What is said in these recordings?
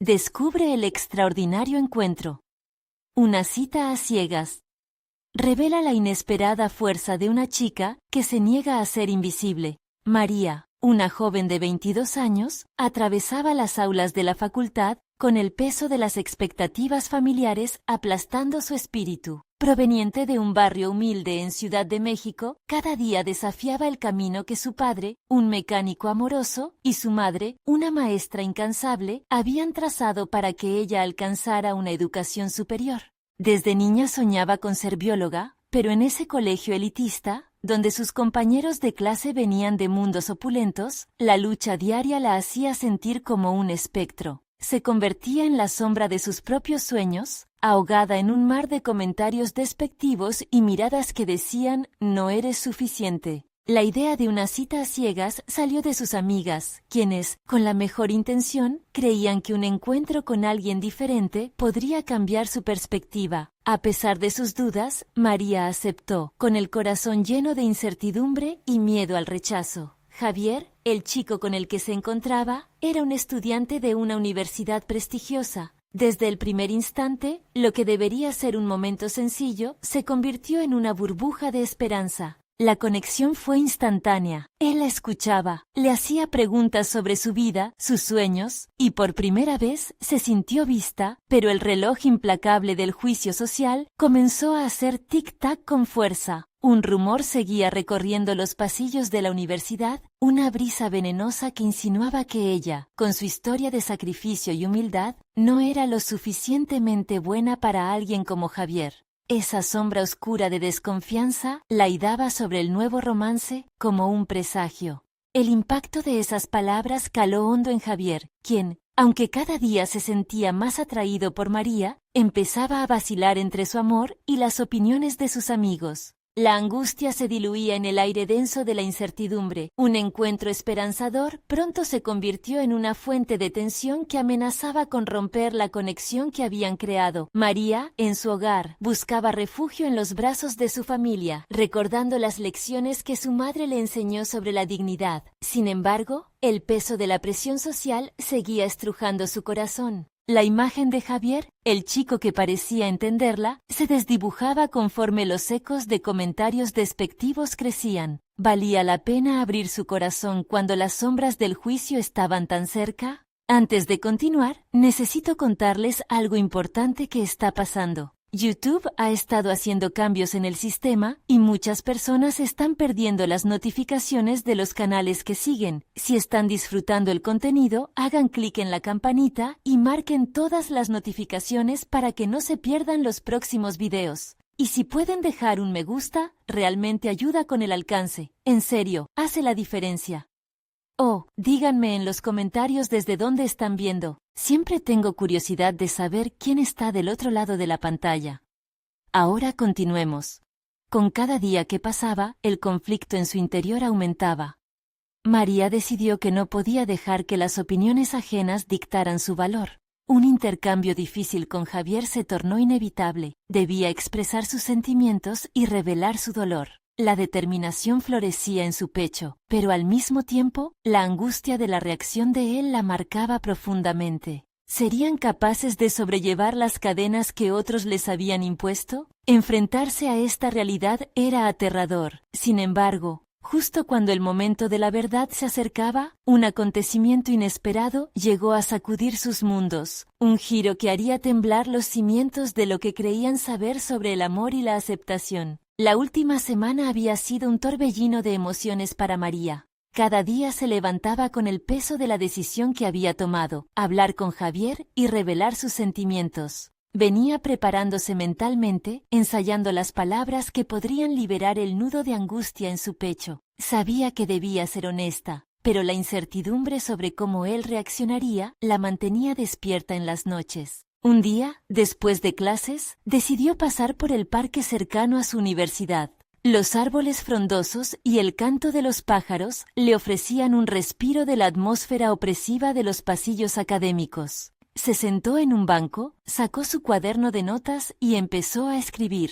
Descubre el extraordinario encuentro. Una cita a ciegas. Revela la inesperada fuerza de una chica que se niega a ser invisible. María, una joven de 22 años, atravesaba las aulas de la facultad con el peso de las expectativas familiares aplastando su espíritu. Proveniente de un barrio humilde en Ciudad de México, cada día desafiaba el camino que su padre, un mecánico amoroso, y su madre, una maestra incansable, habían trazado para que ella alcanzara una educación superior. Desde niña soñaba con ser bióloga, pero en ese colegio elitista, donde sus compañeros de clase venían de mundos opulentos, la lucha diaria la hacía sentir como un espectro. Se convertía en la sombra de sus propios sueños, ahogada en un mar de comentarios despectivos y miradas que decían, no eres suficiente. La idea de una cita a ciegas salió de sus amigas, quienes, con la mejor intención, creían que un encuentro con alguien diferente podría cambiar su perspectiva. A pesar de sus dudas, María aceptó, con el corazón lleno de incertidumbre y miedo al rechazo. Javier, el chico con el que se encontraba, era un estudiante de una universidad prestigiosa. Desde el primer instante, lo que debería ser un momento sencillo, se convirtió en una burbuja de esperanza. La conexión fue instantánea. Él la escuchaba, le hacía preguntas sobre su vida, sus sueños, y por primera vez se sintió vista, pero el reloj implacable del juicio social comenzó a hacer tic-tac con fuerza. Un rumor seguía recorriendo los pasillos de la universidad, una brisa venenosa que insinuaba que ella, con su historia de sacrificio y humildad, no era lo suficientemente buena para alguien como Javier. Esa sombra oscura de desconfianza laidaba sobre el nuevo romance como un presagio. El impacto de esas palabras caló hondo en Javier, quien, aunque cada día se sentía más atraído por María, empezaba a vacilar entre su amor y las opiniones de sus amigos. La angustia se diluía en el aire denso de la incertidumbre. Un encuentro esperanzador pronto se convirtió en una fuente de tensión que amenazaba con romper la conexión que habían creado. María, en su hogar, buscaba refugio en los brazos de su familia, recordando las lecciones que su madre le enseñó sobre la dignidad. Sin embargo, el peso de la presión social seguía estrujando su corazón. La imagen de Javier, el chico que parecía entenderla, se desdibujaba conforme los ecos de comentarios despectivos crecían. ¿Valía la pena abrir su corazón cuando las sombras del juicio estaban tan cerca? Antes de continuar, necesito contarles algo importante que está pasando. YouTube ha estado haciendo cambios en el sistema y muchas personas están perdiendo las notificaciones de los canales que siguen. Si están disfrutando el contenido, hagan clic en la campanita y marquen todas las notificaciones para que no se pierdan los próximos videos. Y si pueden dejar un me gusta, realmente ayuda con el alcance. En serio, hace la diferencia. Oh, díganme en los comentarios desde dónde están viendo. Siempre tengo curiosidad de saber quién está del otro lado de la pantalla. Ahora continuemos. Con cada día que pasaba, el conflicto en su interior aumentaba. María decidió que no podía dejar que las opiniones ajenas dictaran su valor. Un intercambio difícil con Javier se tornó inevitable. Debía expresar sus sentimientos y revelar su dolor. La determinación florecía en su pecho, pero al mismo tiempo, la angustia de la reacción de él la marcaba profundamente. ¿Serían capaces de sobrellevar las cadenas que otros les habían impuesto? Enfrentarse a esta realidad era aterrador. Sin embargo, justo cuando el momento de la verdad se acercaba, un acontecimiento inesperado llegó a sacudir sus mundos, un giro que haría temblar los cimientos de lo que creían saber sobre el amor y la aceptación. La última semana había sido un torbellino de emociones para María. Cada día se levantaba con el peso de la decisión que había tomado, hablar con Javier y revelar sus sentimientos. Venía preparándose mentalmente, ensayando las palabras que podrían liberar el nudo de angustia en su pecho. Sabía que debía ser honesta, pero la incertidumbre sobre cómo él reaccionaría la mantenía despierta en las noches. Un día, después de clases, decidió pasar por el parque cercano a su universidad. Los árboles frondosos y el canto de los pájaros le ofrecían un respiro de la atmósfera opresiva de los pasillos académicos. Se sentó en un banco, sacó su cuaderno de notas y empezó a escribir.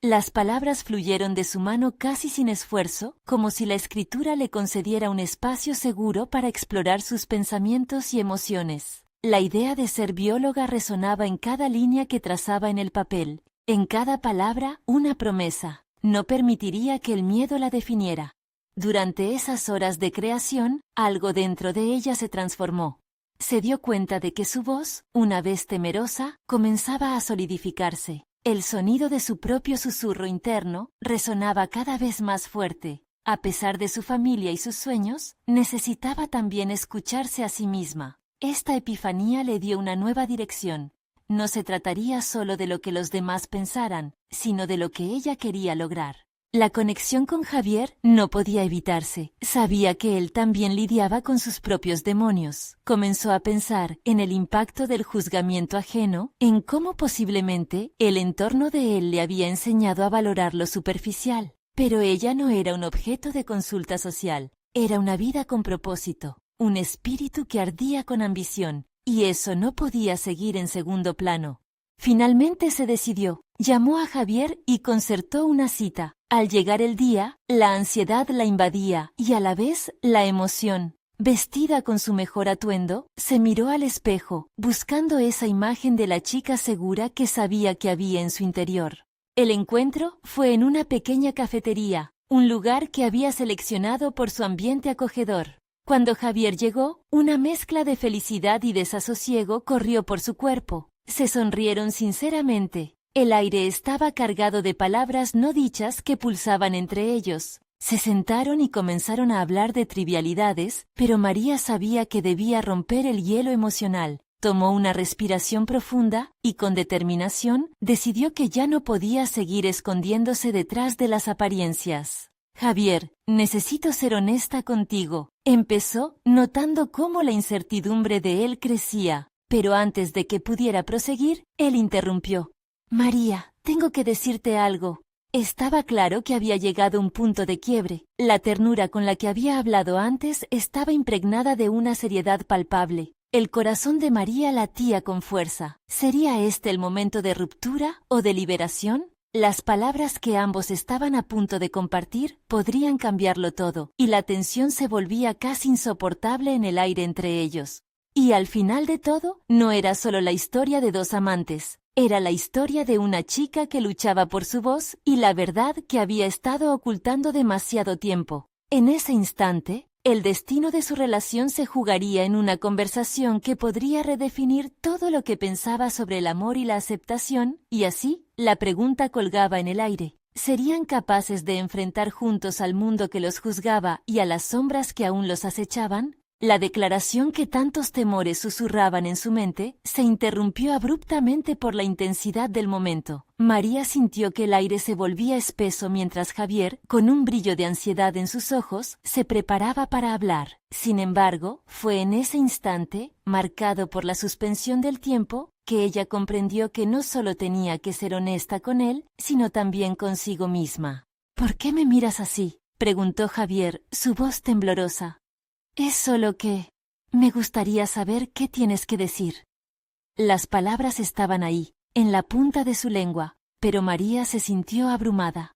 Las palabras fluyeron de su mano casi sin esfuerzo, como si la escritura le concediera un espacio seguro para explorar sus pensamientos y emociones. La idea de ser bióloga resonaba en cada línea que trazaba en el papel, en cada palabra una promesa. No permitiría que el miedo la definiera. Durante esas horas de creación, algo dentro de ella se transformó. Se dio cuenta de que su voz, una vez temerosa, comenzaba a solidificarse. El sonido de su propio susurro interno resonaba cada vez más fuerte. A pesar de su familia y sus sueños, necesitaba también escucharse a sí misma. Esta epifanía le dio una nueva dirección. No se trataría solo de lo que los demás pensaran, sino de lo que ella quería lograr. La conexión con Javier no podía evitarse. Sabía que él también lidiaba con sus propios demonios. Comenzó a pensar en el impacto del juzgamiento ajeno, en cómo posiblemente el entorno de él le había enseñado a valorar lo superficial. Pero ella no era un objeto de consulta social. Era una vida con propósito, un espíritu que ardía con ambición, y eso no podía seguir en segundo plano. Finalmente se decidió, llamó a Javier y concertó una cita. Al llegar el día, la ansiedad la invadía y a la vez la emoción. Vestida con su mejor atuendo, se miró al espejo, buscando esa imagen de la chica segura que sabía que había en su interior. El encuentro fue en una pequeña cafetería, un lugar que había seleccionado por su ambiente acogedor. Cuando Javier llegó, una mezcla de felicidad y desasosiego corrió por su cuerpo. Se sonrieron sinceramente. El aire estaba cargado de palabras no dichas que pulsaban entre ellos. Se sentaron y comenzaron a hablar de trivialidades, pero María sabía que debía romper el hielo emocional. Tomó una respiración profunda y con determinación decidió que ya no podía seguir escondiéndose detrás de las apariencias. Javier, necesito ser honesta contigo, empezó, notando cómo la incertidumbre de él crecía, pero antes de que pudiera proseguir, él interrumpió. María, tengo que decirte algo. Estaba claro que había llegado a un punto de quiebre. La ternura con la que había hablado antes estaba impregnada de una seriedad palpable. El corazón de María latía con fuerza. ¿Sería este el momento de ruptura o de liberación? Las palabras que ambos estaban a punto de compartir podrían cambiarlo todo, y la tensión se volvía casi insoportable en el aire entre ellos. Y al final de todo, no era solo la historia de dos amantes. Era la historia de una chica que luchaba por su voz y la verdad que había estado ocultando demasiado tiempo. En ese instante, el destino de su relación se jugaría en una conversación que podría redefinir todo lo que pensaba sobre el amor y la aceptación, y así, la pregunta colgaba en el aire. ¿Serían capaces de enfrentar juntos al mundo que los juzgaba y a las sombras que aún los acechaban? La declaración que tantos temores susurraban en su mente se interrumpió abruptamente por la intensidad del momento. María sintió que el aire se volvía espeso mientras Javier, con un brillo de ansiedad en sus ojos, se preparaba para hablar. Sin embargo, fue en ese instante, marcado por la suspensión del tiempo, que ella comprendió que no solo tenía que ser honesta con él, sino también consigo misma. ¿Por qué me miras así?, preguntó Javier, su voz temblorosa. Es solo que me gustaría saber qué tienes que decir. Las palabras estaban ahí, en la punta de su lengua, pero María se sintió abrumada.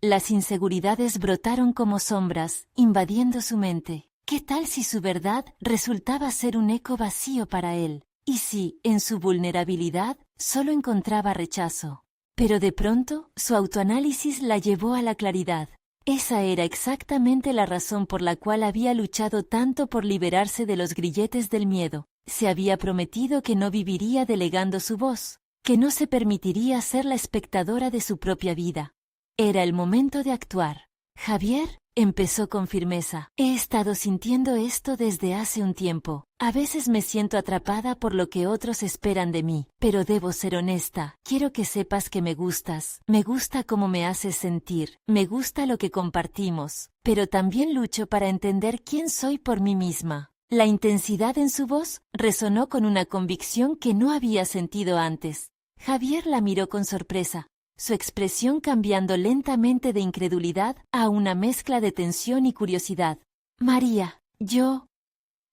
Las inseguridades brotaron como sombras, invadiendo su mente. ¿Qué tal si su verdad resultaba ser un eco vacío para él? ¿Y si, en su vulnerabilidad, solo encontraba rechazo? Pero de pronto, su autoanálisis la llevó a la claridad. Esa era exactamente la razón por la cual había luchado tanto por liberarse de los grilletes del miedo. Se había prometido que no viviría delegando su voz, que no se permitiría ser la espectadora de su propia vida. Era el momento de actuar. Javier, empezó con firmeza, he estado sintiendo esto desde hace un tiempo. A veces me siento atrapada por lo que otros esperan de mí, pero debo ser honesta. Quiero que sepas que me gustas. Me gusta cómo me haces sentir. Me gusta lo que compartimos. Pero también lucho para entender quién soy por mí misma. La intensidad en su voz resonó con una convicción que no había sentido antes. Javier la miró con sorpresa, su expresión cambiando lentamente de incredulidad a una mezcla de tensión y curiosidad. María, yo...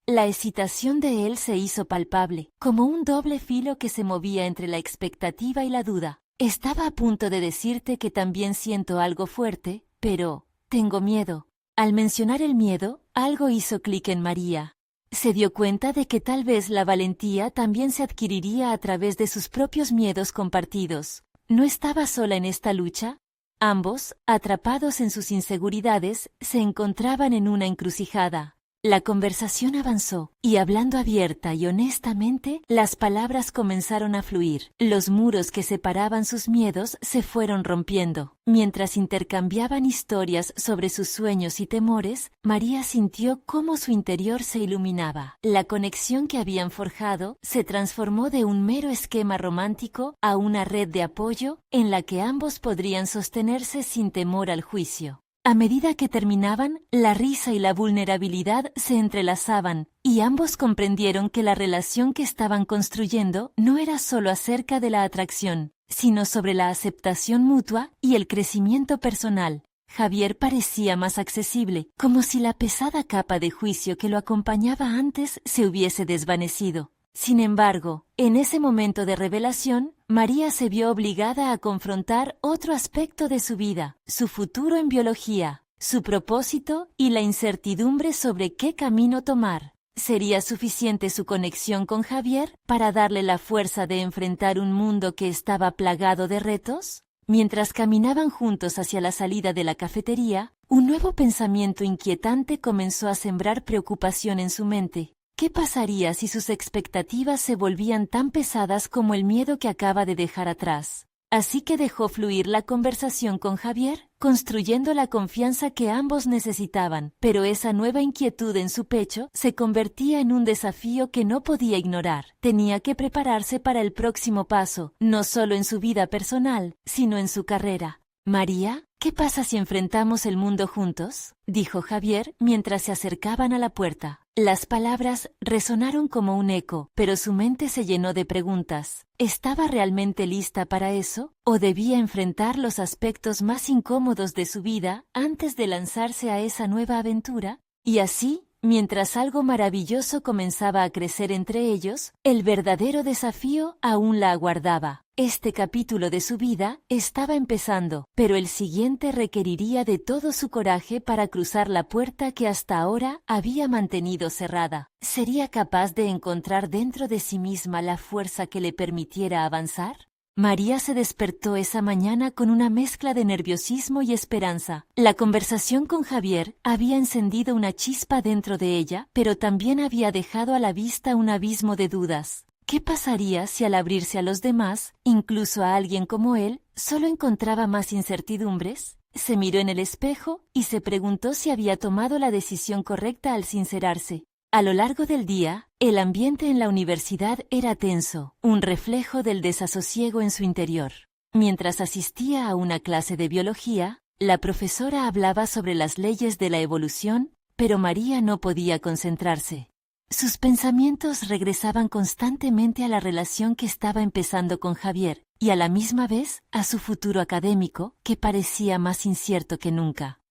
La excitación de él se hizo palpable, como un doble filo que se movía entre la expectativa y la duda. Estaba a punto de decirte que también siento algo fuerte, pero tengo miedo. Al mencionar el miedo, algo hizo clic en María. Se dio cuenta de que tal vez la valentía también se adquiriría a través de sus propios miedos compartidos. ¿No estaba sola en esta lucha? Ambos, atrapados en sus inseguridades, se encontraban en una encrucijada. La conversación avanzó, y hablando abierta y honestamente, las palabras comenzaron a fluir. Los muros que separaban sus miedos se fueron rompiendo. Mientras intercambiaban historias sobre sus sueños y temores, María sintió cómo su interior se iluminaba. La conexión que habían forjado se transformó de un mero esquema romántico a una red de apoyo en la que ambos podrían sostenerse sin temor al juicio. A medida que terminaban, la risa y la vulnerabilidad se entrelazaban, y ambos comprendieron que la relación que estaban construyendo no era solo acerca de la atracción, sino sobre la aceptación mutua y el crecimiento personal. Javier parecía más accesible, como si la pesada capa de juicio que lo acompañaba antes se hubiese desvanecido. Sin embargo, en ese momento de revelación, María se vio obligada a confrontar otro aspecto de su vida, su futuro en biología, su propósito y la incertidumbre sobre qué camino tomar. ¿Sería suficiente su conexión con Javier para darle la fuerza de enfrentar un mundo que estaba plagado de retos? Mientras caminaban juntos hacia la salida de la cafetería, un nuevo pensamiento inquietante comenzó a sembrar preocupación en su mente. ¿Qué pasaría si sus expectativas se volvían tan pesadas como el miedo que acaba de dejar atrás? Así que dejó fluir la conversación con Javier, construyendo la confianza que ambos necesitaban, pero esa nueva inquietud en su pecho se convertía en un desafío que no podía ignorar. Tenía que prepararse para el próximo paso, no solo en su vida personal, sino en su carrera. María, ¿qué pasa si enfrentamos el mundo juntos?, dijo Javier mientras se acercaban a la puerta. Las palabras resonaron como un eco, pero su mente se llenó de preguntas. ¿Estaba realmente lista para eso? ¿O debía enfrentar los aspectos más incómodos de su vida antes de lanzarse a esa nueva aventura? Y así, mientras algo maravilloso comenzaba a crecer entre ellos, el verdadero desafío aún la aguardaba. Este capítulo de su vida estaba empezando, pero el siguiente requeriría de todo su coraje para cruzar la puerta que hasta ahora había mantenido cerrada. ¿Sería capaz de encontrar dentro de sí misma la fuerza que le permitiera avanzar? María se despertó esa mañana con una mezcla de nerviosismo y esperanza. La conversación con Javier había encendido una chispa dentro de ella, pero también había dejado a la vista un abismo de dudas. ¿Qué pasaría si al abrirse a los demás, incluso a alguien como él, solo encontraba más incertidumbres? Se miró en el espejo y se preguntó si había tomado la decisión correcta al sincerarse. A lo largo del día, el ambiente en la universidad era tenso, un reflejo del desasosiego en su interior. Mientras asistía a una clase de biología, la profesora hablaba sobre las leyes de la evolución, pero María no podía concentrarse. Sus pensamientos regresaban constantemente a la relación que estaba empezando con Javier, y a la misma vez a su futuro académico, que parecía más incierto que nunca.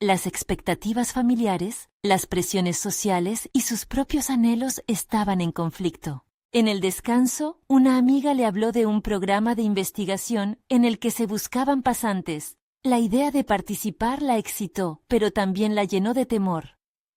Las expectativas familiares, las presiones sociales y sus propios anhelos estaban en conflicto. En el descanso, una amiga le habló de un programa de investigación en el que se buscaban pasantes. La idea de participar la excitó, pero también la llenó de temor.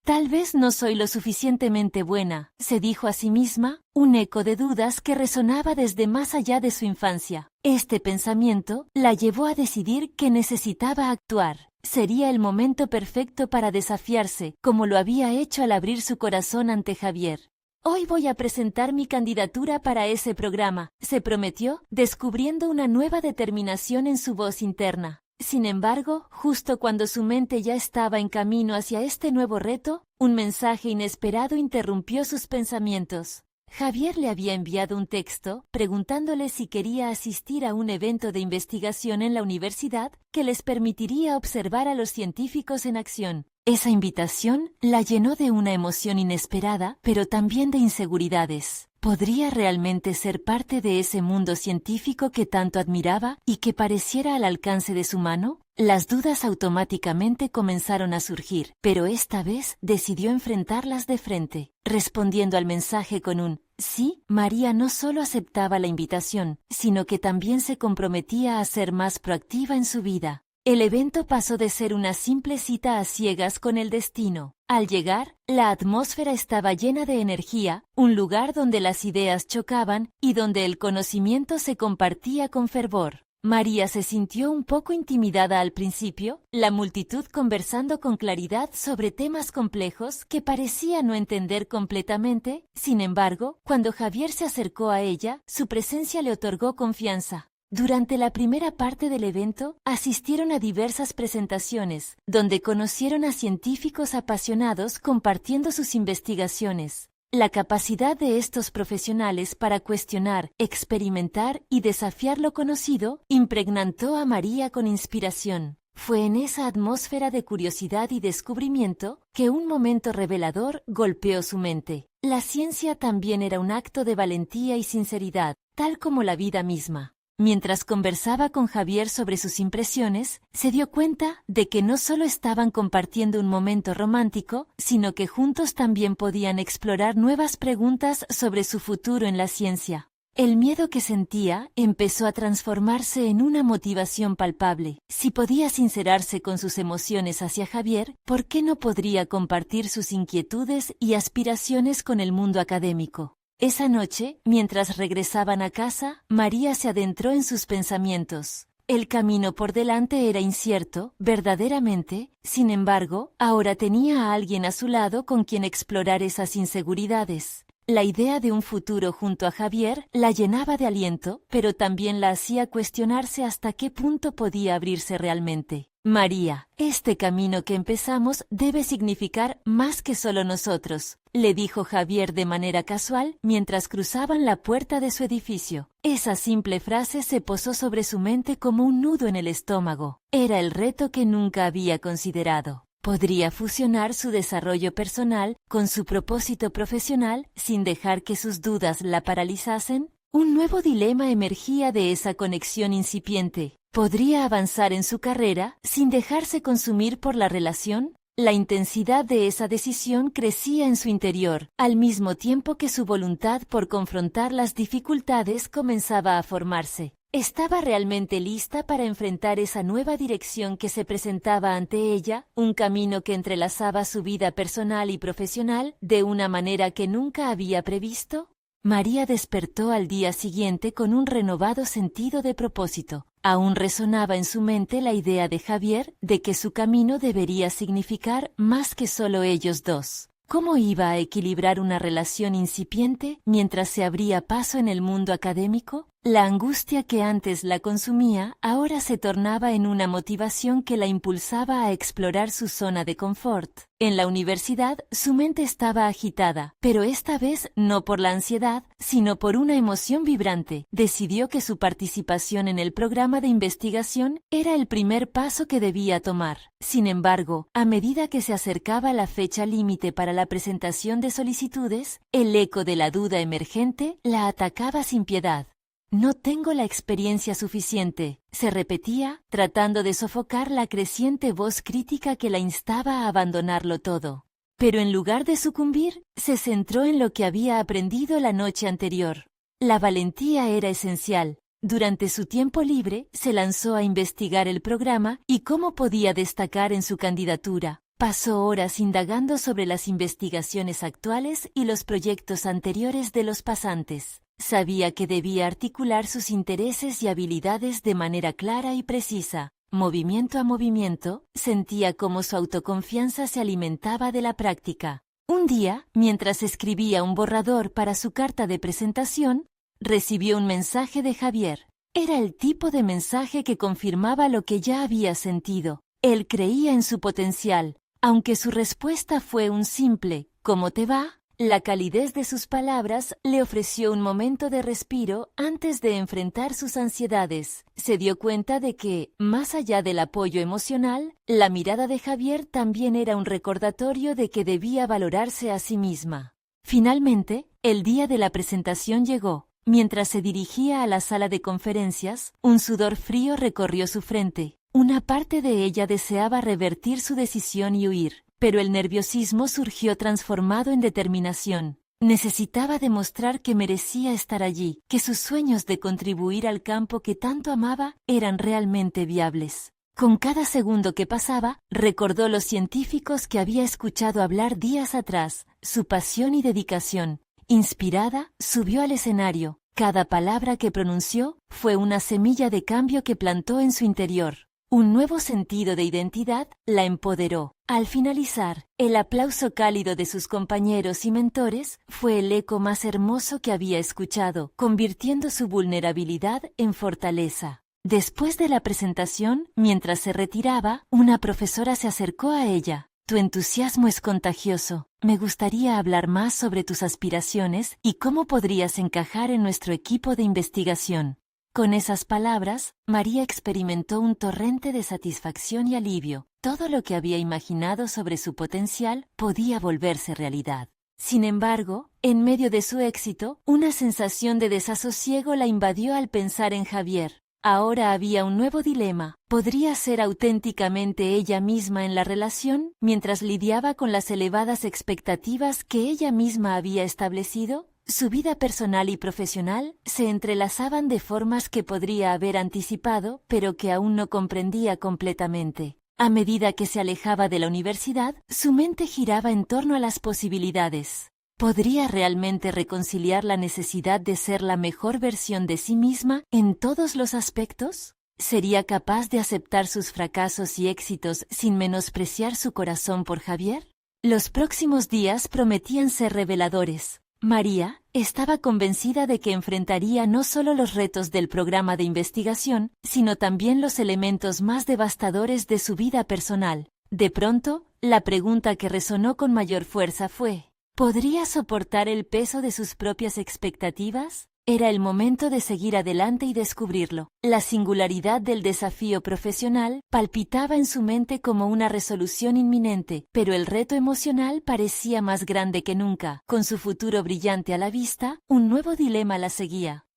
Tal vez no soy lo suficientemente buena, se dijo a sí misma, un eco de dudas que resonaba desde más allá de su infancia. Este pensamiento la llevó a decidir que necesitaba actuar. Sería el momento perfecto para desafiarse, como lo había hecho al abrir su corazón ante Javier. Hoy voy a presentar mi candidatura para ese programa, se prometió, descubriendo una nueva determinación en su voz interna. Sin embargo, justo cuando su mente ya estaba en camino hacia este nuevo reto, un mensaje inesperado interrumpió sus pensamientos. Javier le había enviado un texto preguntándole si quería asistir a un evento de investigación en la universidad que les permitiría observar a los científicos en acción. Esa invitación la llenó de una emoción inesperada, pero también de inseguridades. ¿Podría realmente ser parte de ese mundo científico que tanto admiraba y que pareciera al alcance de su mano? Las dudas automáticamente comenzaron a surgir, pero esta vez decidió enfrentarlas de frente. Respondiendo al mensaje con un sí, María no solo aceptaba la invitación, sino que también se comprometía a ser más proactiva en su vida. El evento pasó de ser una simple cita a ciegas con el destino. Al llegar, la atmósfera estaba llena de energía, un lugar donde las ideas chocaban y donde el conocimiento se compartía con fervor. María se sintió un poco intimidada al principio, la multitud conversando con claridad sobre temas complejos que parecía no entender completamente. Sin embargo, cuando Javier se acercó a ella, su presencia le otorgó confianza. Durante la primera parte del evento, asistieron a diversas presentaciones, donde conocieron a científicos apasionados compartiendo sus investigaciones. La capacidad de estos profesionales para cuestionar, experimentar y desafiar lo conocido impregnó a María con inspiración. Fue en esa atmósfera de curiosidad y descubrimiento que un momento revelador golpeó su mente. La ciencia también era un acto de valentía y sinceridad, tal como la vida misma. Mientras conversaba con Javier sobre sus impresiones, se dio cuenta de que no solo estaban compartiendo un momento romántico, sino que juntos también podían explorar nuevas preguntas sobre su futuro en la ciencia. El miedo que sentía empezó a transformarse en una motivación palpable. Si podía sincerarse con sus emociones hacia Javier, ¿por qué no podría compartir sus inquietudes y aspiraciones con el mundo académico? Esa noche, mientras regresaban a casa, María se adentró en sus pensamientos. El camino por delante era incierto, verdaderamente, sin embargo, ahora tenía a alguien a su lado con quien explorar esas inseguridades. La idea de un futuro junto a Javier la llenaba de aliento, pero también la hacía cuestionarse hasta qué punto podía abrirse realmente. María, este camino que empezamos debe significar más que solo nosotros, le dijo Javier de manera casual mientras cruzaban la puerta de su edificio. Esa simple frase se posó sobre su mente como un nudo en el estómago. Era el reto que nunca había considerado. ¿Podría fusionar su desarrollo personal con su propósito profesional sin dejar que sus dudas la paralizasen? Un nuevo dilema emergía de esa conexión incipiente. ¿Podría avanzar en su carrera sin dejarse consumir por la relación? La intensidad de esa decisión crecía en su interior, al mismo tiempo que su voluntad por confrontar las dificultades comenzaba a formarse. ¿Estaba realmente lista para enfrentar esa nueva dirección que se presentaba ante ella, un camino que entrelazaba su vida personal y profesional de una manera que nunca había previsto? María despertó al día siguiente con un renovado sentido de propósito. Aún resonaba en su mente la idea de Javier de que su camino debería significar más que solo ellos dos. ¿Cómo iba a equilibrar una relación incipiente mientras se abría paso en el mundo académico? La angustia que antes la consumía ahora se tornaba en una motivación que la impulsaba a explorar su zona de confort. En la universidad, su mente estaba agitada, pero esta vez no por la ansiedad, sino por una emoción vibrante. Decidió que su participación en el programa de investigación era el primer paso que debía tomar. Sin embargo, a medida que se acercaba la fecha límite para la presentación de solicitudes, el eco de la duda emergente la atacaba sin piedad. No tengo la experiencia suficiente, se repetía, tratando de sofocar la creciente voz crítica que la instaba a abandonarlo todo. Pero en lugar de sucumbir, se centró en lo que había aprendido la noche anterior. La valentía era esencial. Durante su tiempo libre, se lanzó a investigar el programa y cómo podía destacar en su candidatura. Pasó horas indagando sobre las investigaciones actuales y los proyectos anteriores de los pasantes. Sabía que debía articular sus intereses y habilidades de manera clara y precisa. Movimiento a movimiento, sentía cómo su autoconfianza se alimentaba de la práctica. Un día, mientras escribía un borrador para su carta de presentación, recibió un mensaje de Javier. Era el tipo de mensaje que confirmaba lo que ya había sentido. Él creía en su potencial. Aunque su respuesta fue un simple «¿Cómo te va?», la calidez de sus palabras le ofreció un momento de respiro antes de enfrentar sus ansiedades. Se dio cuenta de que, más allá del apoyo emocional, la mirada de Javier también era un recordatorio de que debía valorarse a sí misma. Finalmente, el día de la presentación llegó. Mientras se dirigía a la sala de conferencias, un sudor frío recorrió su frente. Una parte de ella deseaba revertir su decisión y huir. Pero el nerviosismo surgió transformado en determinación. Necesitaba demostrar que merecía estar allí, que sus sueños de contribuir al campo que tanto amaba eran realmente viables. Con cada segundo que pasaba, recordó los científicos que había escuchado hablar días atrás, su pasión y dedicación. Inspirada, subió al escenario. Cada palabra que pronunció fue una semilla de cambio que plantó en su interior. Un nuevo sentido de identidad la empoderó. Al finalizar, el aplauso cálido de sus compañeros y mentores fue el eco más hermoso que había escuchado, convirtiendo su vulnerabilidad en fortaleza. Después de la presentación, mientras se retiraba, una profesora se acercó a ella. Tu entusiasmo es contagioso. Me gustaría hablar más sobre tus aspiraciones y cómo podrías encajar en nuestro equipo de investigación. Con esas palabras, María experimentó un torrente de satisfacción y alivio. Todo lo que había imaginado sobre su potencial podía volverse realidad. Sin embargo, en medio de su éxito, una sensación de desasosiego la invadió al pensar en Javier. Ahora había un nuevo dilema. ¿Podría ser auténticamente ella misma en la relación, mientras lidiaba con las elevadas expectativas que ella misma había establecido? Su vida personal y profesional se entrelazaban de formas que podría haber anticipado, pero que aún no comprendía completamente. A medida que se alejaba de la universidad, su mente giraba en torno a las posibilidades. ¿Podría realmente reconciliar la necesidad de ser la mejor versión de sí misma en todos los aspectos? ¿Sería capaz de aceptar sus fracasos y éxitos sin menospreciar su corazón por Javier? Los próximos días prometían ser reveladores. María estaba convencida de que enfrentaría no solo los retos del programa de investigación, sino también los elementos más devastadores de su vida personal. De pronto, la pregunta que resonó con mayor fuerza fue: ¿podría soportar el peso de sus propias expectativas? Era el momento de seguir adelante y descubrirlo. La singularidad del desafío profesional palpitaba en su mente como una resolución inminente, pero el reto emocional parecía más grande que nunca. Con su futuro brillante a la vista, un nuevo dilema la seguía.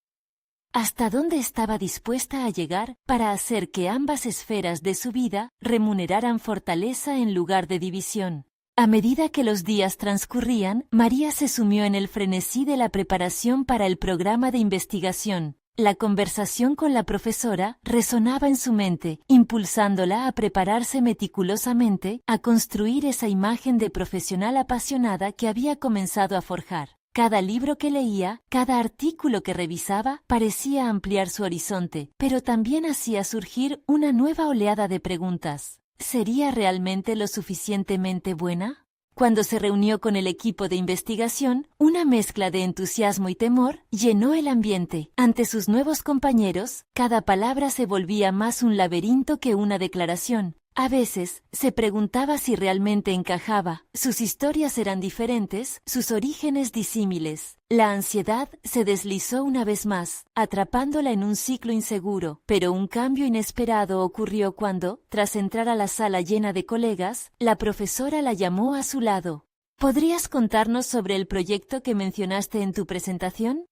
¿Hasta dónde estaba dispuesta a llegar para hacer que ambas esferas de su vida remuneraran fortaleza en lugar de división? A medida que los días transcurrían, María se sumió en el frenesí de la preparación para el programa de investigación. La conversación con la profesora resonaba en su mente, impulsándola a prepararse meticulosamente, a construir esa imagen de profesional apasionada que había comenzado a forjar. Cada libro que leía, cada artículo que revisaba, parecía ampliar su horizonte, pero también hacía surgir una nueva oleada de preguntas. ¿Sería realmente lo suficientemente buena? Cuando se reunió con el equipo de investigación, una mezcla de entusiasmo y temor llenó el ambiente. Ante sus nuevos compañeros, cada palabra se volvía más un laberinto que una declaración. A veces, se preguntaba si realmente encajaba. Sus historias eran diferentes, sus orígenes disímiles. La ansiedad se deslizó una vez más, atrapándola en un ciclo inseguro, pero un cambio inesperado ocurrió cuando, tras entrar a la sala llena de colegas, la profesora la llamó a su lado. ¿Podrías contarnos sobre el proyecto que mencionaste en tu presentación?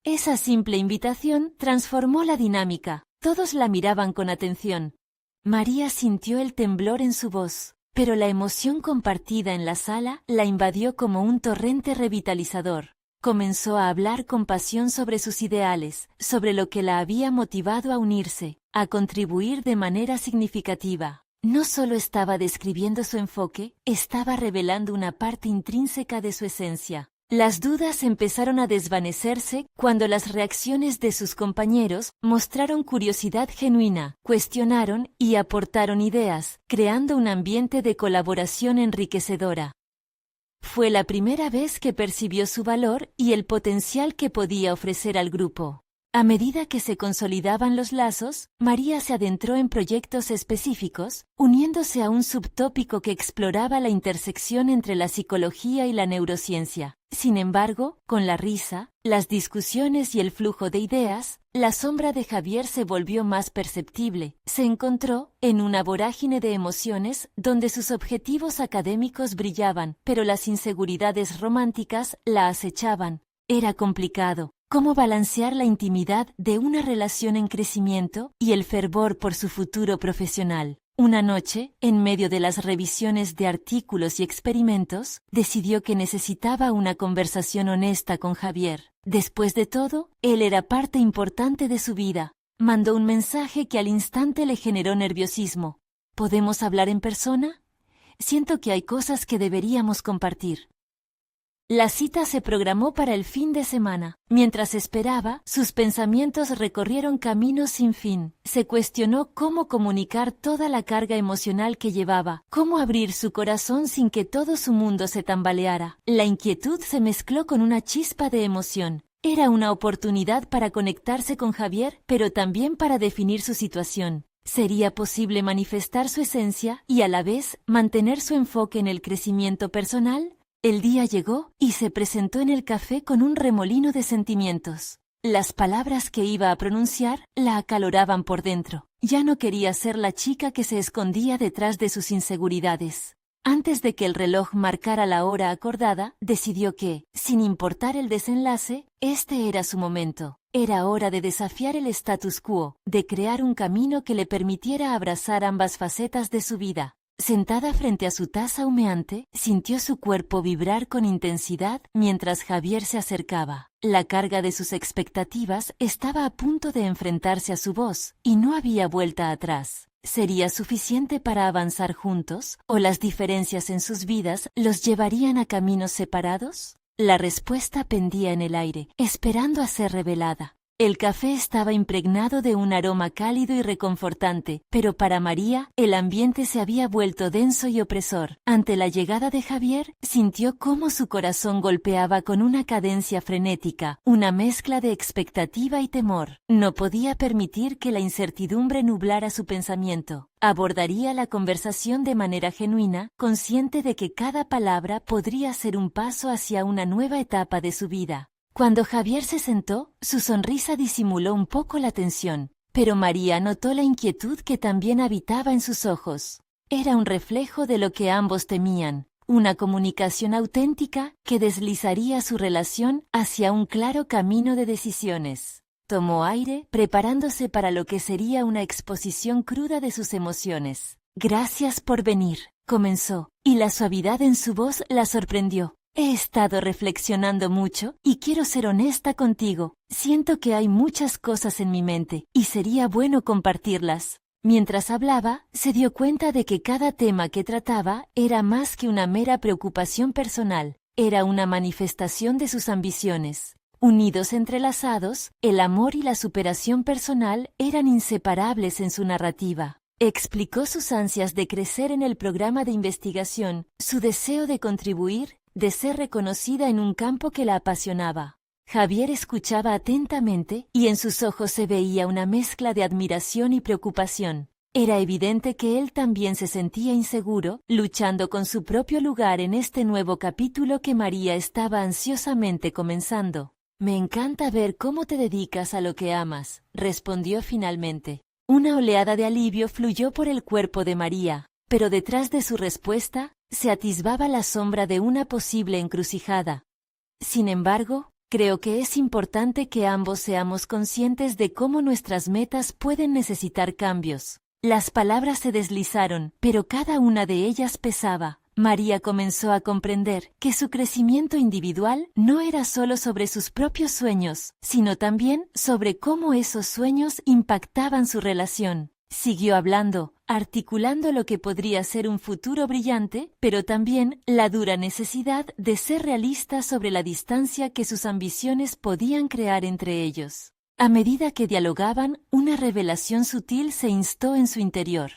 Esa simple invitación transformó la dinámica. Todos la miraban con atención. María sintió el temblor en su voz, pero la emoción compartida en la sala la invadió como un torrente revitalizador. Comenzó a hablar con pasión sobre sus ideales, sobre lo que la había motivado a unirse, a contribuir de manera significativa. No solo estaba describiendo su enfoque, estaba revelando una parte intrínseca de su esencia. Las dudas empezaron a desvanecerse cuando las reacciones de sus compañeros mostraron curiosidad genuina, cuestionaron y aportaron ideas, creando un ambiente de colaboración enriquecedora. Fue la primera vez que percibió su valor y el potencial que podía ofrecer al grupo. A medida que se consolidaban los lazos, María se adentró en proyectos específicos, uniéndose a un subtópico que exploraba la intersección entre la psicología y la neurociencia. Sin embargo, con la risa, las discusiones y el flujo de ideas, la sombra de Javier se volvió más perceptible. Se encontró en una vorágine de emociones donde sus objetivos académicos brillaban, pero las inseguridades románticas la acechaban. Era complicado. ¿Cómo balancear la intimidad de una relación en crecimiento y el fervor por su futuro profesional? Una noche, en medio de las revisiones de artículos y experimentos, decidió que necesitaba una conversación honesta con Javier. Después de todo, él era parte importante de su vida. Mandó un mensaje que al instante le generó nerviosismo. ¿Podemos hablar en persona? Siento que hay cosas que deberíamos compartir. La cita se programó para el fin de semana. Mientras esperaba, sus pensamientos recorrieron caminos sin fin. Se cuestionó cómo comunicar toda la carga emocional que llevaba, cómo abrir su corazón sin que todo su mundo se tambaleara. La inquietud se mezcló con una chispa de emoción. Era una oportunidad para conectarse con Javier, pero también para definir su situación. ¿Sería posible manifestar su esencia y a la vez mantener su enfoque en el crecimiento personal? El día llegó y se presentó en el café con un remolino de sentimientos. Las palabras que iba a pronunciar la acaloraban por dentro. Ya no quería ser la chica que se escondía detrás de sus inseguridades. Antes de que el reloj marcara la hora acordada, decidió que, sin importar el desenlace, este era su momento. Era hora de desafiar el status quo, de crear un camino que le permitiera abrazar ambas facetas de su vida. Sentada frente a su taza humeante, sintió su cuerpo vibrar con intensidad mientras Javier se acercaba. La carga de sus expectativas estaba a punto de enfrentarse a su voz, y no había vuelta atrás. ¿Sería suficiente para avanzar juntos, o las diferencias en sus vidas los llevarían a caminos separados? La respuesta pendía en el aire, esperando a ser revelada. El café estaba impregnado de un aroma cálido y reconfortante, pero para María, el ambiente se había vuelto denso y opresor. Ante la llegada de Javier, sintió cómo su corazón golpeaba con una cadencia frenética, una mezcla de expectativa y temor. No podía permitir que la incertidumbre nublara su pensamiento. Abordaría la conversación de manera genuina, consciente de que cada palabra podría ser un paso hacia una nueva etapa de su vida. Cuando Javier se sentó, su sonrisa disimuló un poco la tensión, pero María notó la inquietud que también habitaba en sus ojos. Era un reflejo de lo que ambos temían, una comunicación auténtica que deslizaría su relación hacia un claro camino de decisiones. Tomó aire, preparándose para lo que sería una exposición cruda de sus emociones. «Gracias por venir», comenzó, y la suavidad en su voz la sorprendió. He estado reflexionando mucho y quiero ser honesta contigo. Siento que hay muchas cosas en mi mente y sería bueno compartirlas. Mientras hablaba, se dio cuenta de que cada tema que trataba era más que una mera preocupación personal. Era una manifestación de sus ambiciones. Unidos entrelazados, el amor y la superación personal eran inseparables en su narrativa. Explicó sus ansias de crecer en el programa de investigación, su deseo de contribuir, de ser reconocida en un campo que la apasionaba. Javier escuchaba atentamente y en sus ojos se veía una mezcla de admiración y preocupación. Era evidente que él también se sentía inseguro, luchando con su propio lugar en este nuevo capítulo que María estaba ansiosamente comenzando. «Me encanta ver cómo te dedicas a lo que amas», respondió finalmente. Una oleada de alivio fluyó por el cuerpo de María, pero detrás de su respuesta se atisbaba la sombra de una posible encrucijada. Sin embargo, creo que es importante que ambos seamos conscientes de cómo nuestras metas pueden necesitar cambios. Las palabras se deslizaron, pero cada una de ellas pesaba. María comenzó a comprender que su crecimiento individual no era solo sobre sus propios sueños, sino también sobre cómo esos sueños impactaban su relación. Siguió hablando, articulando lo que podría ser un futuro brillante, pero también la dura necesidad de ser realista sobre la distancia que sus ambiciones podían crear entre ellos. A medida que dialogaban, una revelación sutil se instó en su interior.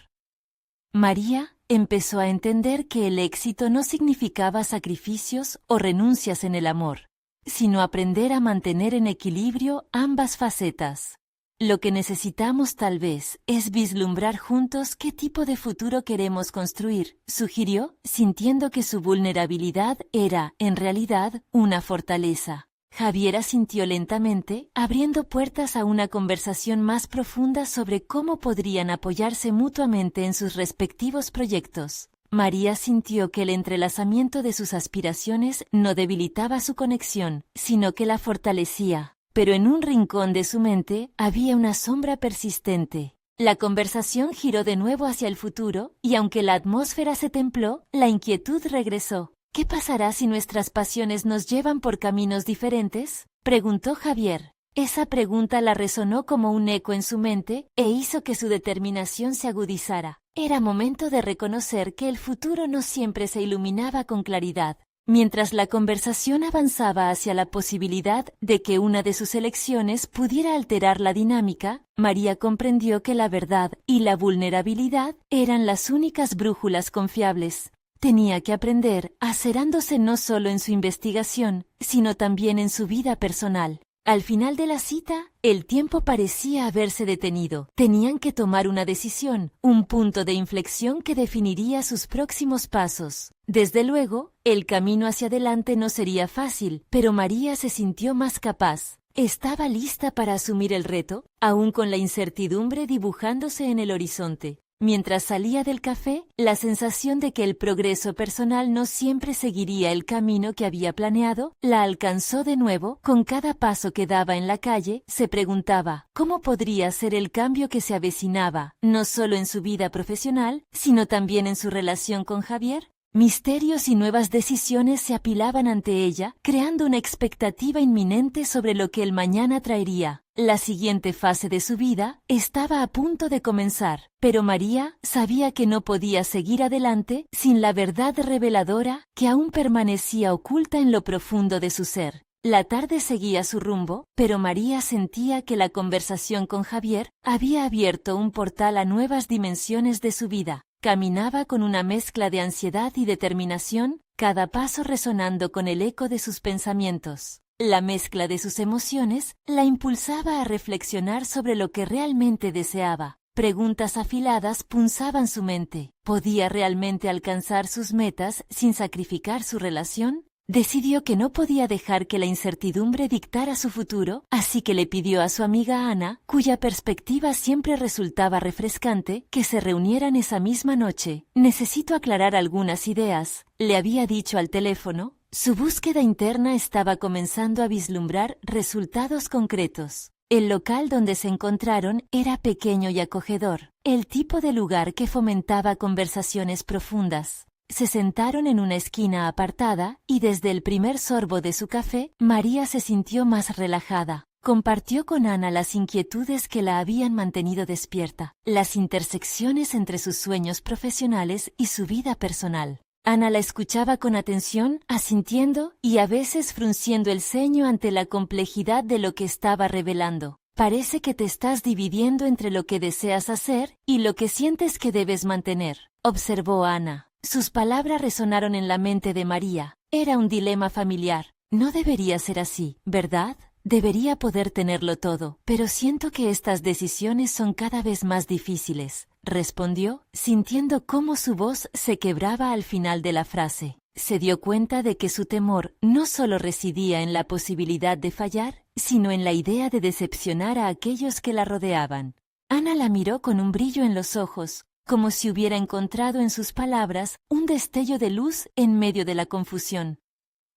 María empezó a entender que el éxito no significaba sacrificios o renuncias en el amor, sino aprender a mantener en equilibrio ambas facetas. Lo que necesitamos tal vez es vislumbrar juntos qué tipo de futuro queremos construir, sugirió, sintiendo que su vulnerabilidad era, en realidad, una fortaleza. Javier asintió lentamente, abriendo puertas a una conversación más profunda sobre cómo podrían apoyarse mutuamente en sus respectivos proyectos. María sintió que el entrelazamiento de sus aspiraciones no debilitaba su conexión, sino que la fortalecía. Pero en un rincón de su mente había una sombra persistente. La conversación giró de nuevo hacia el futuro, y aunque la atmósfera se templó, la inquietud regresó. «¿Qué pasará si nuestras pasiones nos llevan por caminos diferentes?», preguntó Javier. Esa pregunta la resonó como un eco en su mente e hizo que su determinación se agudizara. Era momento de reconocer que el futuro no siempre se iluminaba con claridad. Mientras la conversación avanzaba hacia la posibilidad de que una de sus elecciones pudiera alterar la dinámica, María comprendió que la verdad y la vulnerabilidad eran las únicas brújulas confiables. Tenía que aprender, acerándose no solo en su investigación, sino también en su vida personal. Al final de la cita, el tiempo parecía haberse detenido. Tenían que tomar una decisión, un punto de inflexión que definiría sus próximos pasos. Desde luego, el camino hacia adelante no sería fácil, pero María se sintió más capaz. Estaba lista para asumir el reto, aún con la incertidumbre dibujándose en el horizonte. Mientras salía del café, la sensación de que el progreso personal no siempre seguiría el camino que había planeado, la alcanzó de nuevo. Con cada paso que daba en la calle, se preguntaba, ¿cómo podría ser el cambio que se avecinaba, no solo en su vida profesional, sino también en su relación con Javier? Misterios y nuevas decisiones se apilaban ante ella, creando una expectativa inminente sobre lo que el mañana traería. La siguiente fase de su vida estaba a punto de comenzar, pero María sabía que no podía seguir adelante sin la verdad reveladora que aún permanecía oculta en lo profundo de su ser. La tarde seguía su rumbo, pero María sentía que la conversación con Javier había abierto un portal a nuevas dimensiones de su vida. Caminaba con una mezcla de ansiedad y determinación, cada paso resonando con el eco de sus pensamientos. La mezcla de sus emociones la impulsaba a reflexionar sobre lo que realmente deseaba. Preguntas afiladas punzaban su mente. ¿Podía realmente alcanzar sus metas sin sacrificar su relación? Decidió que no podía dejar que la incertidumbre dictara su futuro, así que le pidió a su amiga Ana, cuya perspectiva siempre resultaba refrescante, que se reunieran esa misma noche. Necesito aclarar algunas ideas, le había dicho al teléfono. Su búsqueda interna estaba comenzando a vislumbrar resultados concretos. El local donde se encontraron era pequeño y acogedor, el tipo de lugar que fomentaba conversaciones profundas. Se sentaron en una esquina apartada, y desde el primer sorbo de su café, María se sintió más relajada. Compartió con Ana las inquietudes que la habían mantenido despierta, las intersecciones entre sus sueños profesionales y su vida personal. Ana la escuchaba con atención, asintiendo y a veces frunciendo el ceño ante la complejidad de lo que estaba revelando. Parece que te estás dividiendo entre lo que deseas hacer y lo que sientes que debes mantener, observó Ana. Sus palabras resonaron en la mente de María. Era un dilema familiar. No debería ser así, ¿verdad? Debería poder tenerlo todo, pero siento que estas decisiones son cada vez más difíciles, respondió, sintiendo cómo su voz se quebraba al final de la frase. Se dio cuenta de que su temor no solo residía en la posibilidad de fallar, sino en la idea de decepcionar a aquellos que la rodeaban. Ana la miró con un brillo en los ojos, como si hubiera encontrado en sus palabras un destello de luz en medio de la confusión.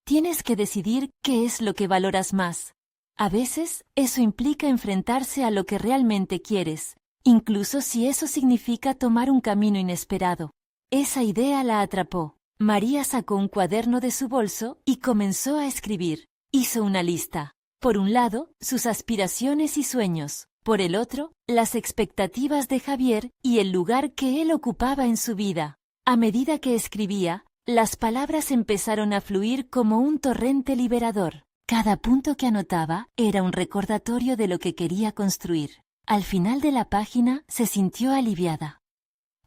Tienes que decidir qué es lo que valoras más. A veces, eso implica enfrentarse a lo que realmente quieres, incluso si eso significa tomar un camino inesperado. Esa idea la atrapó. María sacó un cuaderno de su bolso y comenzó a escribir. Hizo una lista. Por un lado, sus aspiraciones y sueños. Por el otro, las expectativas de Javier y el lugar que él ocupaba en su vida. A medida que escribía, las palabras empezaron a fluir como un torrente liberador. Cada punto que anotaba era un recordatorio de lo que quería construir. Al final de la página se sintió aliviada.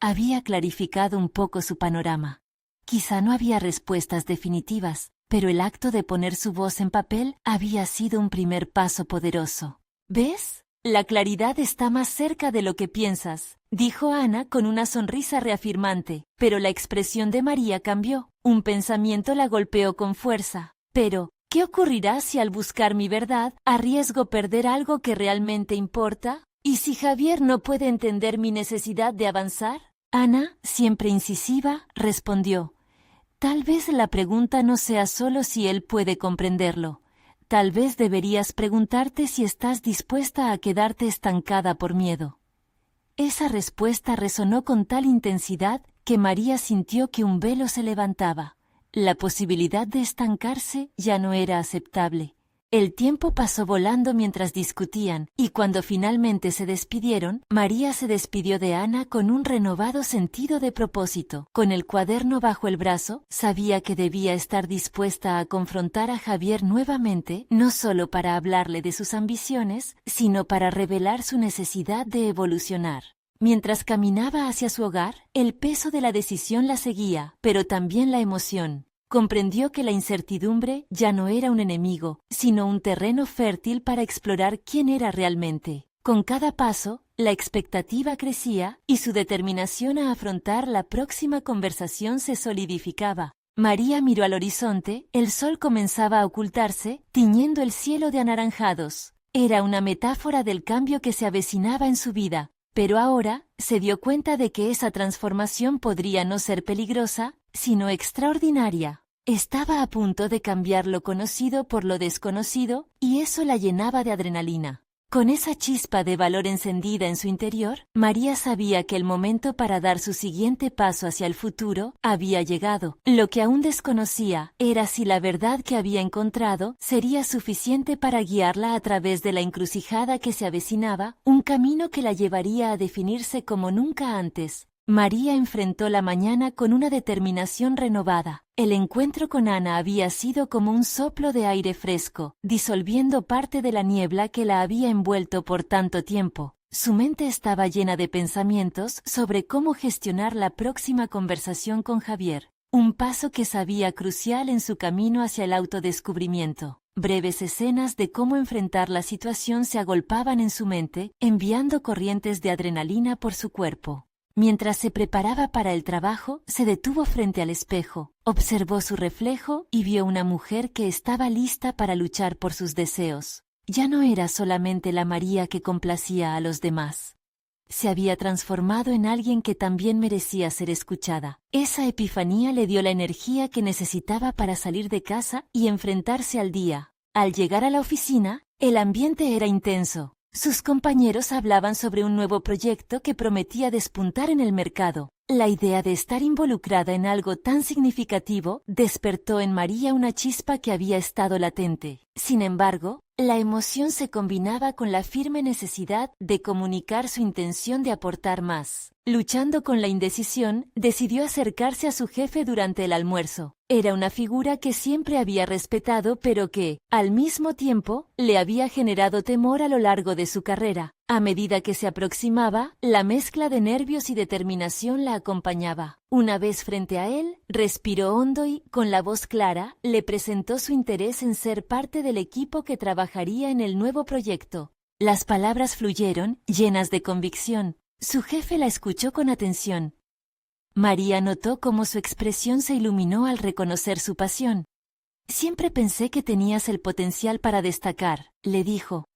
Había clarificado un poco su panorama. Quizá no había respuestas definitivas, pero el acto de poner su voz en papel había sido un primer paso poderoso. ¿Ves? La claridad está más cerca de lo que piensas, dijo Ana con una sonrisa reafirmante, pero la expresión de María cambió. Un pensamiento la golpeó con fuerza. Pero, ¿qué ocurrirá si al buscar mi verdad arriesgo perder algo que realmente importa? ¿Y si Javier no puede entender mi necesidad de avanzar? Ana, siempre incisiva, respondió. Tal vez la pregunta no sea solo si él puede comprenderlo. Tal vez deberías preguntarte si estás dispuesta a quedarte estancada por miedo. Esa respuesta resonó con tal intensidad que María sintió que un velo se levantaba. La posibilidad de estancarse ya no era aceptable. El tiempo pasó volando mientras discutían, y cuando finalmente se despidieron, María se despidió de Ana con un renovado sentido de propósito. Con el cuaderno bajo el brazo, sabía que debía estar dispuesta a confrontar a Javier nuevamente, no solo para hablarle de sus ambiciones, sino para revelar su necesidad de evolucionar. Mientras caminaba hacia su hogar, el peso de la decisión la seguía, pero también la emoción. Comprendió que la incertidumbre ya no era un enemigo, sino un terreno fértil para explorar quién era realmente. Con cada paso, la expectativa crecía y su determinación a afrontar la próxima conversación se solidificaba. María miró al horizonte, el sol comenzaba a ocultarse, tiñendo el cielo de anaranjados. Era una metáfora del cambio que se avecinaba en su vida, pero ahora se dio cuenta de que esa transformación podría no ser peligrosa, sino extraordinaria. Estaba a punto de cambiar lo conocido por lo desconocido, y eso la llenaba de adrenalina. Con esa chispa de valor encendida en su interior, María sabía que el momento para dar su siguiente paso hacia el futuro había llegado. Lo que aún desconocía era si la verdad que había encontrado sería suficiente para guiarla a través de la encrucijada que se avecinaba, un camino que la llevaría a definirse como nunca antes. María enfrentó la mañana con una determinación renovada. El encuentro con Ana había sido como un soplo de aire fresco, disolviendo parte de la niebla que la había envuelto por tanto tiempo. Su mente estaba llena de pensamientos sobre cómo gestionar la próxima conversación con Javier, un paso que sabía crucial en su camino hacia el autodescubrimiento. Breves escenas de cómo enfrentar la situación se agolpaban en su mente, enviando corrientes de adrenalina por su cuerpo. Mientras se preparaba para el trabajo, se detuvo frente al espejo, observó su reflejo y vio una mujer que estaba lista para luchar por sus deseos. Ya no era solamente la María que complacía a los demás. Se había transformado en alguien que también merecía ser escuchada. Esa epifanía le dio la energía que necesitaba para salir de casa y enfrentarse al día. Al llegar a la oficina, el ambiente era intenso. Sus compañeros hablaban sobre un nuevo proyecto que prometía despuntar en el mercado. La idea de estar involucrada en algo tan significativo despertó en María una chispa que había estado latente. Sin embargo, la emoción se combinaba con la firme necesidad de comunicar su intención de aportar más. Luchando con la indecisión, decidió acercarse a su jefe durante el almuerzo. Era una figura que siempre había respetado, pero que, al mismo tiempo, le había generado temor a lo largo de su carrera. A medida que se aproximaba, la mezcla de nervios y determinación la acompañaba. Una vez frente a él, respiró hondo y, con la voz clara, le presentó su interés en ser parte del equipo que trabajaría en el nuevo proyecto. Las palabras fluyeron, llenas de convicción. Su jefe la escuchó con atención. María notó cómo su expresión se iluminó al reconocer su pasión. «Siempre pensé que tenías el potencial para destacar», le dijo.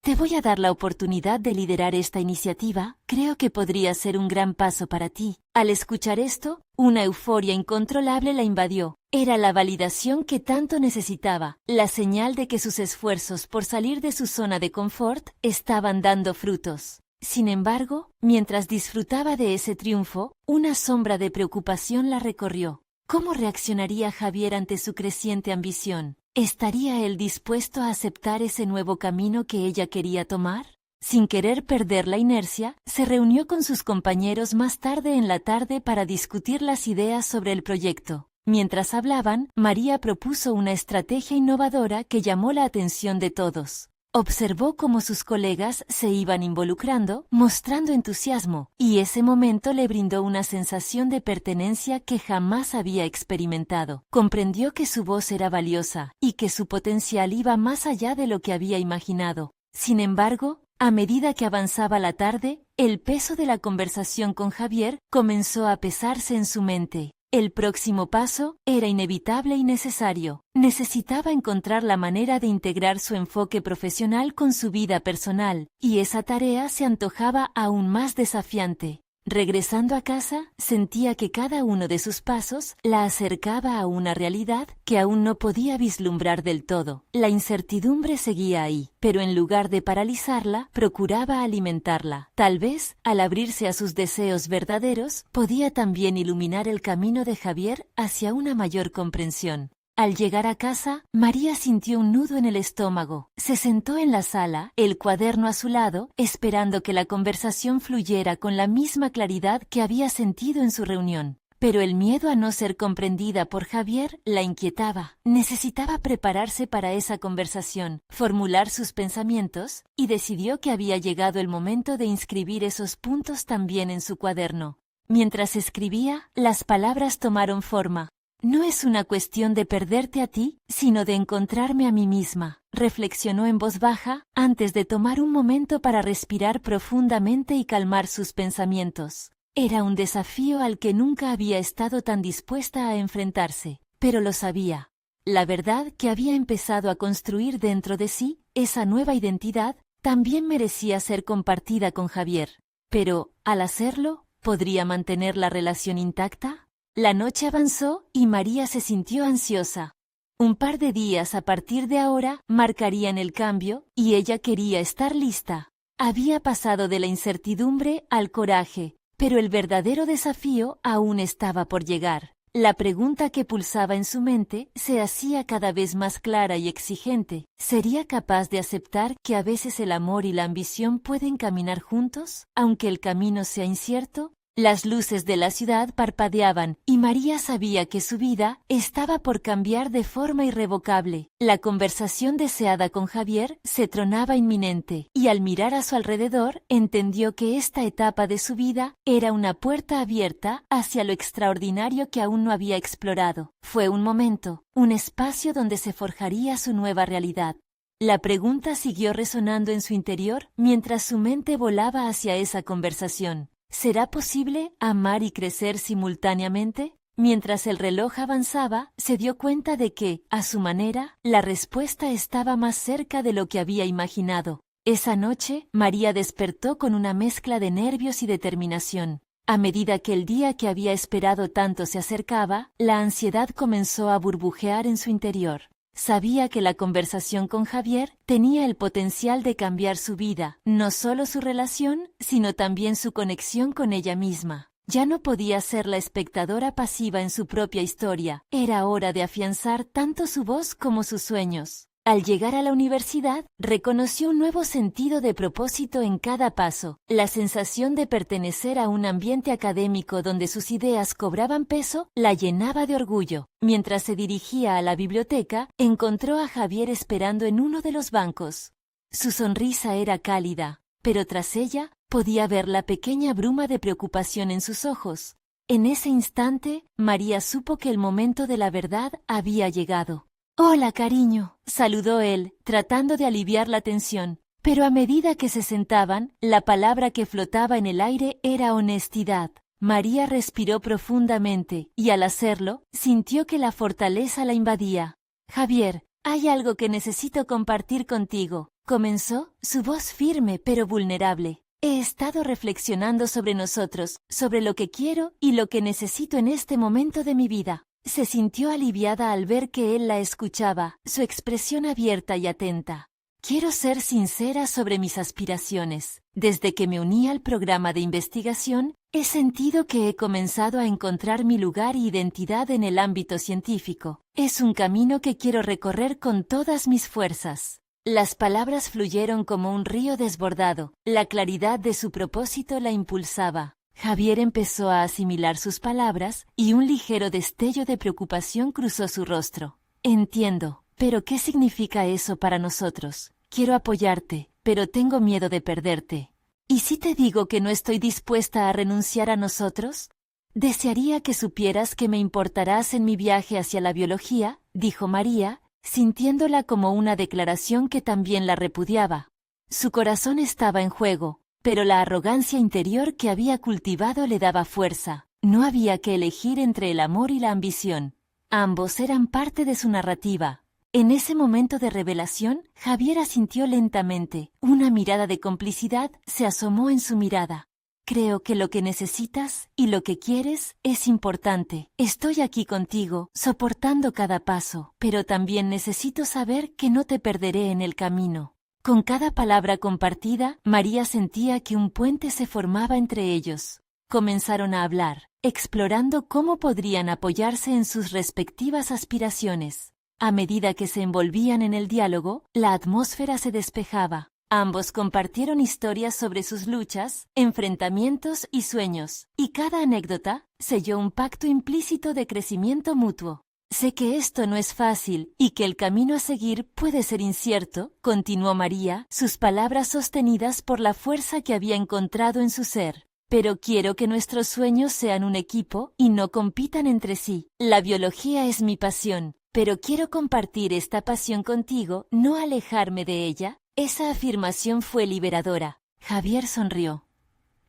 «Te voy a dar la oportunidad de liderar esta iniciativa, creo que podría ser un gran paso para ti». Al escuchar esto, una euforia incontrolable la invadió. Era la validación que tanto necesitaba, la señal de que sus esfuerzos por salir de su zona de confort estaban dando frutos. Sin embargo, mientras disfrutaba de ese triunfo, una sombra de preocupación la recorrió. ¿Cómo reaccionaría Javier ante su creciente ambición? ¿Estaría él dispuesto a aceptar ese nuevo camino que ella quería tomar? Sin querer perder la inercia, se reunió con sus compañeros más tarde en la tarde para discutir las ideas sobre el proyecto. Mientras hablaban, María propuso una estrategia innovadora que llamó la atención de todos. Observó cómo sus colegas se iban involucrando, mostrando entusiasmo, y ese momento le brindó una sensación de pertenencia que jamás había experimentado. Comprendió que su voz era valiosa y que su potencial iba más allá de lo que había imaginado. Sin embargo, a medida que avanzaba la tarde, el peso de la conversación con Javier comenzó a pesarse en su mente. El próximo paso era inevitable y necesario. Necesitaba encontrar la manera de integrar su enfoque profesional con su vida personal, y esa tarea se antojaba aún más desafiante. Regresando a casa, sentía que cada uno de sus pasos la acercaba a una realidad que aún no podía vislumbrar del todo. La incertidumbre seguía ahí, pero en lugar de paralizarla, procuraba alimentarla. Tal vez, al abrirse a sus deseos verdaderos, podía también iluminar el camino de Javier hacia una mayor comprensión. Al llegar a casa, María sintió un nudo en el estómago. Se sentó en la sala, el cuaderno a su lado, esperando que la conversación fluyera con la misma claridad que había sentido en su reunión. Pero el miedo a no ser comprendida por Javier la inquietaba. Necesitaba prepararse para esa conversación, formular sus pensamientos, y decidió que había llegado el momento de inscribir esos puntos también en su cuaderno. Mientras escribía, las palabras tomaron forma. No es una cuestión de perderte a ti, sino de encontrarme a mí misma, reflexionó en voz baja, antes de tomar un momento para respirar profundamente y calmar sus pensamientos. Era un desafío al que nunca había estado tan dispuesta a enfrentarse, pero lo sabía. La verdad que había empezado a construir dentro de sí, esa nueva identidad, también merecía ser compartida con Javier. Pero, al hacerlo, ¿podría mantener la relación intacta? La noche avanzó y María se sintió ansiosa. Un par de días a partir de ahora marcarían el cambio y ella quería estar lista. Había pasado de la incertidumbre al coraje, pero el verdadero desafío aún estaba por llegar. La pregunta que pulsaba en su mente se hacía cada vez más clara y exigente. ¿Sería capaz de aceptar que a veces el amor y la ambición pueden caminar juntos, aunque el camino sea incierto? Las luces de la ciudad parpadeaban y María sabía que su vida estaba por cambiar de forma irrevocable. La conversación deseada con Javier se tronaba inminente y al mirar a su alrededor entendió que esta etapa de su vida era una puerta abierta hacia lo extraordinario que aún no había explorado. Fue un momento, un espacio donde se forjaría su nueva realidad. La pregunta siguió resonando en su interior mientras su mente volaba hacia esa conversación. ¿Será posible amar y crecer simultáneamente? Mientras el reloj avanzaba, se dio cuenta de que, a su manera, la respuesta estaba más cerca de lo que había imaginado. Esa noche, María despertó con una mezcla de nervios y determinación. A medida que el día que había esperado tanto se acercaba, la ansiedad comenzó a burbujear en su interior. Sabía que la conversación con Javier tenía el potencial de cambiar su vida, no solo su relación, sino también su conexión con ella misma. Ya no podía ser la espectadora pasiva en su propia historia, era hora de afianzar tanto su voz como sus sueños. Al llegar a la universidad, reconoció un nuevo sentido de propósito en cada paso. La sensación de pertenecer a un ambiente académico donde sus ideas cobraban peso la llenaba de orgullo. Mientras se dirigía a la biblioteca, encontró a Javier esperando en uno de los bancos. Su sonrisa era cálida, pero tras ella podía ver la pequeña bruma de preocupación en sus ojos. En ese instante, María supo que el momento de la verdad había llegado. «Hola, cariño», saludó él, tratando de aliviar la tensión. Pero a medida que se sentaban, la palabra que flotaba en el aire era honestidad. María respiró profundamente, y al hacerlo, sintió que la fortaleza la invadía. «Javier, hay algo que necesito compartir contigo», comenzó, su voz firme pero vulnerable. «He estado reflexionando sobre nosotros, sobre lo que quiero y lo que necesito en este momento de mi vida». Se sintió aliviada al ver que él la escuchaba, su expresión abierta y atenta. «Quiero ser sincera sobre mis aspiraciones. Desde que me uní al programa de investigación, he sentido que he comenzado a encontrar mi lugar y identidad en el ámbito científico. Es un camino que quiero recorrer con todas mis fuerzas». Las palabras fluyeron como un río desbordado. La claridad de su propósito la impulsaba. Javier empezó a asimilar sus palabras y un ligero destello de preocupación cruzó su rostro. «Entiendo, pero ¿qué significa eso para nosotros? Quiero apoyarte, pero tengo miedo de perderte. ¿Y si te digo que no estoy dispuesta a renunciar a nosotros? Desearía que supieras que me importarás en mi viaje hacia la biología», dijo María, sintiéndola como una declaración que también la repudiaba. Su corazón estaba en juego, pero la arrogancia interior que había cultivado le daba fuerza. No había que elegir entre el amor y la ambición. Ambos eran parte de su narrativa. En ese momento de revelación, Javier asintió lentamente. Una mirada de complicidad se asomó en su mirada. «Creo que lo que necesitas y lo que quieres es importante. Estoy aquí contigo, soportando cada paso, pero también necesito saber que no te perderé en el camino». Con cada palabra compartida, María sentía que un puente se formaba entre ellos. comenzaron a hablar, explorando cómo podrían apoyarse en sus respectivas aspiraciones. A medida que se envolvían en el diálogo, la atmósfera se despejaba. Ambos compartieron historias sobre sus luchas, enfrentamientos y sueños, y cada anécdota selló un pacto implícito de crecimiento mutuo. Sé que esto no es fácil y que el camino a seguir puede ser incierto, continuó María, sus palabras sostenidas por la fuerza que había encontrado en su ser. Pero quiero que nuestros sueños sean un equipo y no compitan entre sí. La biología es mi pasión, pero quiero compartir esta pasión contigo, no alejarme de ella. Esa afirmación fue liberadora. Javier sonrió.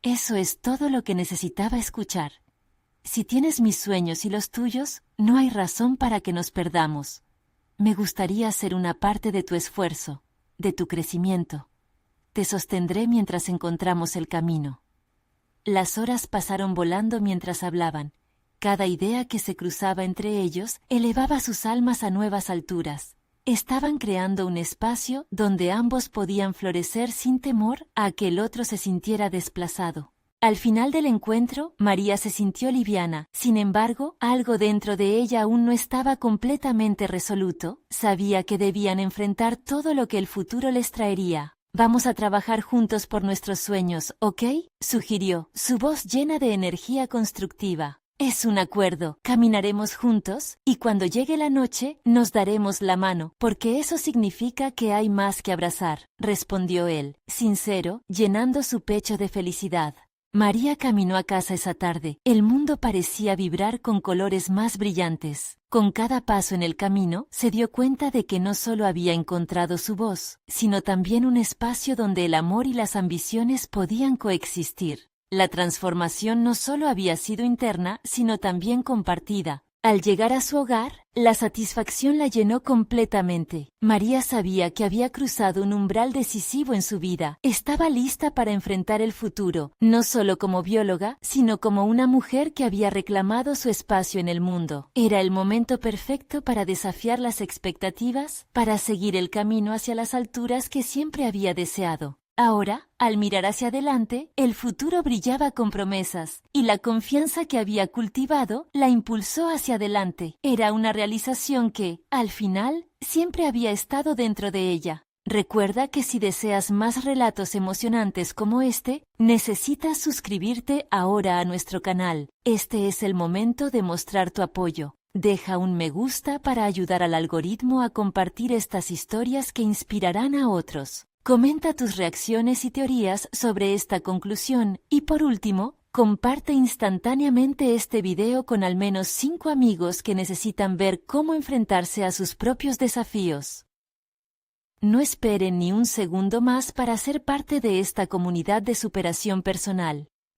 Eso es todo lo que necesitaba escuchar. Si tienes mis sueños y los tuyos, no hay razón para que nos perdamos. Me gustaría ser una parte de tu esfuerzo, de tu crecimiento. Te sostendré mientras encontramos el camino. Las horas pasaron volando mientras hablaban. Cada idea que se cruzaba entre ellos elevaba sus almas a nuevas alturas. Estaban creando un espacio donde ambos podían florecer sin temor a que el otro se sintiera desplazado. Al final del encuentro, María se sintió liviana. Sin embargo, algo dentro de ella aún no estaba completamente resoluto. Sabía que debían enfrentar todo lo que el futuro les traería. Vamos a trabajar juntos por nuestros sueños, ¿ok? Sugirió, su voz llena de energía constructiva. Es un acuerdo, caminaremos juntos, y cuando llegue la noche, nos daremos la mano, porque eso significa que hay más que abrazar, respondió él, sincero, llenando su pecho de felicidad. María caminó a casa esa tarde. El mundo parecía vibrar con colores más brillantes. Con cada paso en el camino, se dio cuenta de que no solo había encontrado su voz, sino también un espacio donde el amor y las ambiciones podían coexistir. La transformación no solo había sido interna, sino también compartida. Al llegar a su hogar, la satisfacción la llenó completamente. María sabía que había cruzado un umbral decisivo en su vida. Estaba lista para enfrentar el futuro, no solo como bióloga, sino como una mujer que había reclamado su espacio en el mundo. Era el momento perfecto para desafiar las expectativas, para seguir el camino hacia las alturas que siempre había deseado. Ahora, al mirar hacia adelante, el futuro brillaba con promesas, y la confianza que había cultivado la impulsó hacia adelante. Era una realización que, al final, siempre había estado dentro de ella. Recuerda que si deseas más relatos emocionantes como este, necesitas suscribirte ahora a nuestro canal. Este es el momento de mostrar tu apoyo. Deja un me gusta para ayudar al algoritmo a compartir estas historias que inspirarán a otros. Comenta tus reacciones y teorías sobre esta conclusión y por último, comparte instantáneamente este video con al menos 5 amigos que necesitan ver cómo enfrentarse a sus propios desafíos. No esperen ni un segundo más para ser parte de esta comunidad de superación personal.